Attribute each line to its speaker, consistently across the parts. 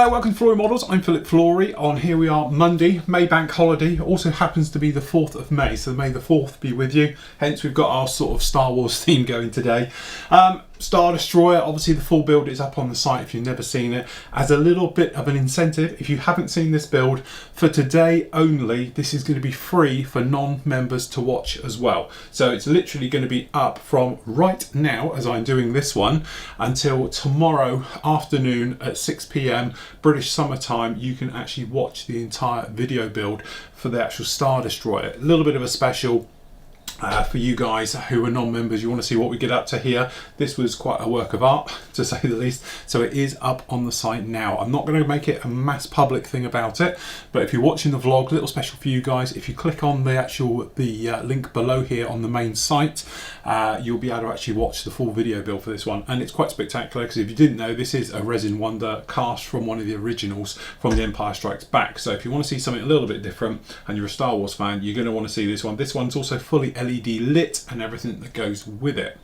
Speaker 1: Hello, welcome to Flory Models. I'm Flory. Here we are, Monday, May Bank holiday. Also happens to be the 4th of May, so may the 4th be with you. Hence, we've got our sort of Star Wars theme going today. Star Destroyer, obviously the full build is up on the site if you've never seen it. As a little bit of an incentive, if you haven't seen this build, for today only, this is going to be free for non-members to watch as well. So it's literally going to be up from right now, as I'm doing this one, until tomorrow afternoon at 6 PM British summertime. You can actually watch the entire video build for the actual Star Destroyer. A little bit of a special for you guys who are non-members. You want to see what we get up to here. This was quite a work of art, to say the least. So it is up on the site now. I'm not going to make it a mass public thing about it, but if you're watching the vlog, little special for you guys, if you click on the link below here on the main site, you'll be able to actually watch the full video build for this one. And it's quite spectacular, because if you didn't know, this is a resin wonder cast from one of the originals from The Empire Strikes Back. So if you want to see something a little bit different and you're a Star Wars fan, you're going to want to see this one. This one's also fully LED lit and everything that goes with it.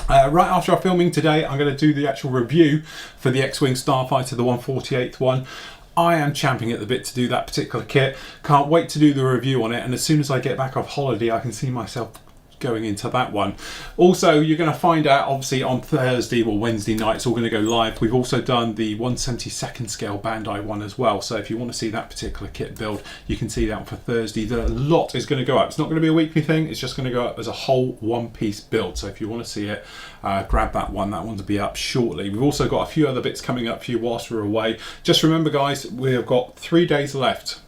Speaker 1: Right after our filming today, I'm going to do the actual review for the X-Wing Starfighter, the 148th one. I am champing at the bit to do that particular kit. Can't wait to do the review on it, and as soon as I get back off holiday, I can see myself going into that one. Also, you're going to find out obviously on Thursday or Wednesday night, it's all going to go live. We've also done the 1/72nd scale Bandai one as well, so if you want to see that particular kit build, you can see that for Thursday. The lot is going to go up. It's not going to be a weekly thing, it's just going to go up as a whole one-piece build. So if you want to see it, grab that one. That one's to be up shortly. We've also got a few other bits coming up for you whilst we're away. Just remember guys, we've got 3 days left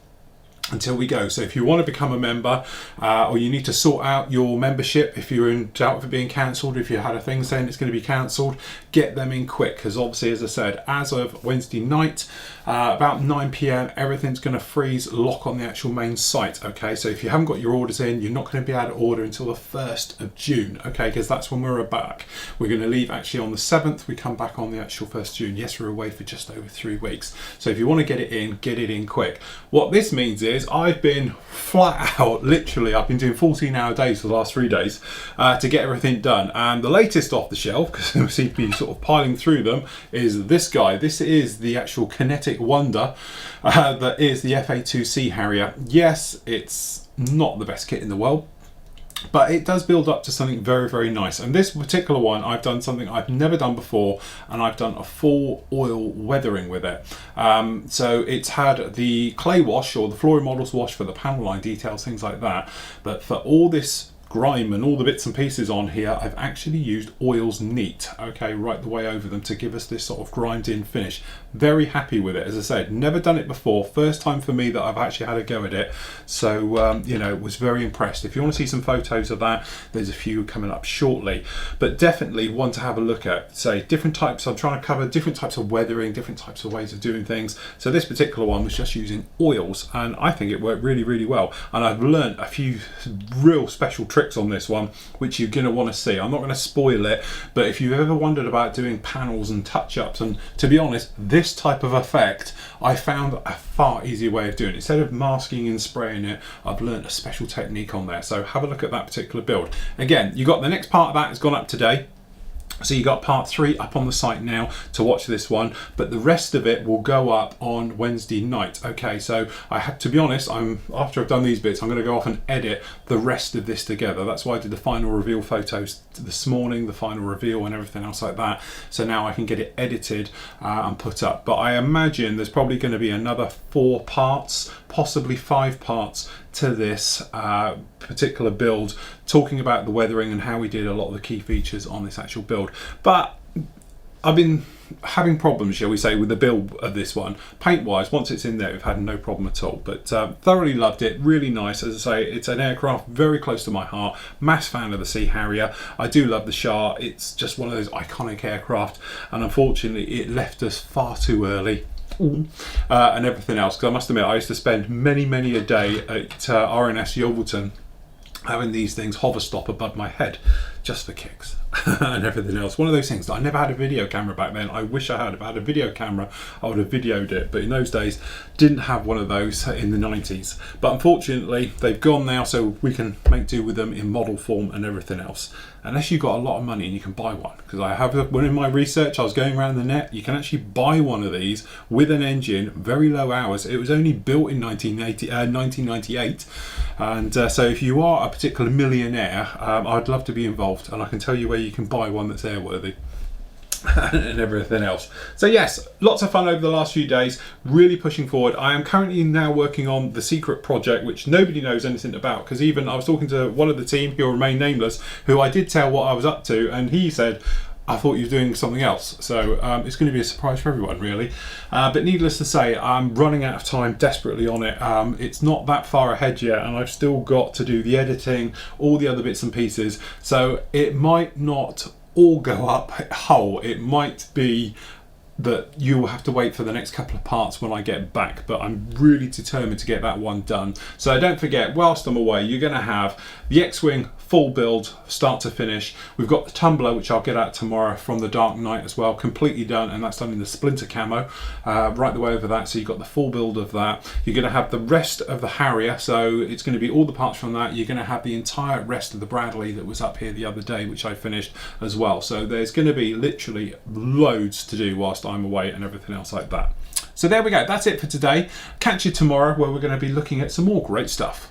Speaker 1: until we go. So if you want to become a member, or you need to sort out your membership, if you're in doubt of it being cancelled, if you had a thing saying it's going to be cancelled, get them in quick, because obviously, as I said, as of Wednesday night, about 9 PM, everything's going to freeze lock on the actual main site. Okay, so if you haven't got your orders in, you're not going to be able to order until the 1st of June. Okay, because that's when we're back. We're going to leave actually on the 7th. We come back on the actual 1st of June. Yes, we're away for just over 3 weeks. So if you want to get it in quick. What this means is I've been flat out, literally, I've been doing 14-hour days for the last 3 days to get everything done. And the latest off the shelf, because we seem to be sort of piling through them, is this guy. This is the actual kinetic wonder that is the FA2C Harrier. Yes, it's not the best kit in the world, but it does build up to something very, very nice. And this particular one, I've done something I've never done before, and I've done a full oil weathering with it. So it's had the clay wash, or the Flory Models wash for the panel line details, things like that. But for all this grime and all the bits and pieces on here, I've actually used Oils Neat, okay, right the way over them to give us this sort of grimed in finish. Very happy with it. As I said, never done it before, first time for me that I've actually had a go at it. So you know, was very impressed. If you want to see some photos of that, there's a few coming up shortly, but definitely one to have a look at. Say different types, I'm trying to cover different types of weathering, different types of ways of doing things. So this particular one was just using oils, and I think it worked really, really well. And I've learned a few real special tricks on this one, which you're going to want to see. I'm not going to spoil it, but if you've ever wondered about doing panels and touch-ups, and to be honest, this type of effect, I found a far easier way of doing it. Instead of masking and spraying it, I've learned a special technique on there. So have a look at that particular build. Again, you got the next part of that has gone up today. So you got part 3 up on the site now to watch this one, but the rest of it will go up on Wednesday night. Okay, so I have to be honest, after I've done these bits, I'm going to go off and edit the rest of this together. That's why I did the final reveal photos this morning, the final reveal and everything else like that. So now I can get it edited and put up. But I imagine there's probably going to be another 4 parts, possibly 5 parts to this particular build, talking about the weathering and how we did a lot of the key features on this actual build. But I've been having problems, shall we say, with the build of this one. Paint wise, once it's in there, we've had no problem at all. But thoroughly loved it, really nice. As I say, it's an aircraft very close to my heart. Mass fan of the Sea Harrier. I do love the Shah. It's just one of those iconic aircraft, and unfortunately it left us far too early. And everything else, because I must admit I used to spend many a day at RNS Yeovilton having these things hover stop above my head just for kicks. and everything else. One of those things that I never had a video camera back then. I wish I had. If I had a video camera, I would have videoed it, but in those days didn't have one of those in the 90s. But unfortunately they've gone now, so we can make do with them in model form and everything else, unless you've got a lot of money and you can buy one. Because I have, when in my research I was going around the net, you can actually buy one of these with an engine, very low hours. It was only built in 1998, and so if you are a particular millionaire, I'd love to be involved, and I can tell you where you can buy one that's airworthy and everything else. So yes, lots of fun over the last few days, really pushing forward. I am currently now working on the secret project, which nobody knows anything about, because even I was talking to one of the team, who will remain nameless, who I did tell what I was up to, and he said, I thought you were doing something else. So it's going to be a surprise for everyone, really. But needless to say, I'm running out of time desperately on it. It's not that far ahead yet, and I've still got to do the editing, all the other bits and pieces. So it might not all go up whole. It might be that you will have to wait for the next couple of parts when I get back, but I'm really determined to get that one done. So don't forget, whilst I'm away, you're going to have the X-Wing full build, start to finish. We've got the tumbler, which I'll get out tomorrow from the Dark Knight as well, completely done, and that's done in the Splinter camo, right the way over that. So you've got the full build of that. You're going to have the rest of the Harrier, so it's going to be all the parts from that. You're going to have the entire rest of the Bradley that was up here the other day, which I finished as well. So there's going to be literally loads to do whilst I'm away and everything else like that. So there we go, that's it for today. Catch you tomorrow, where we're going to be looking at some more great stuff.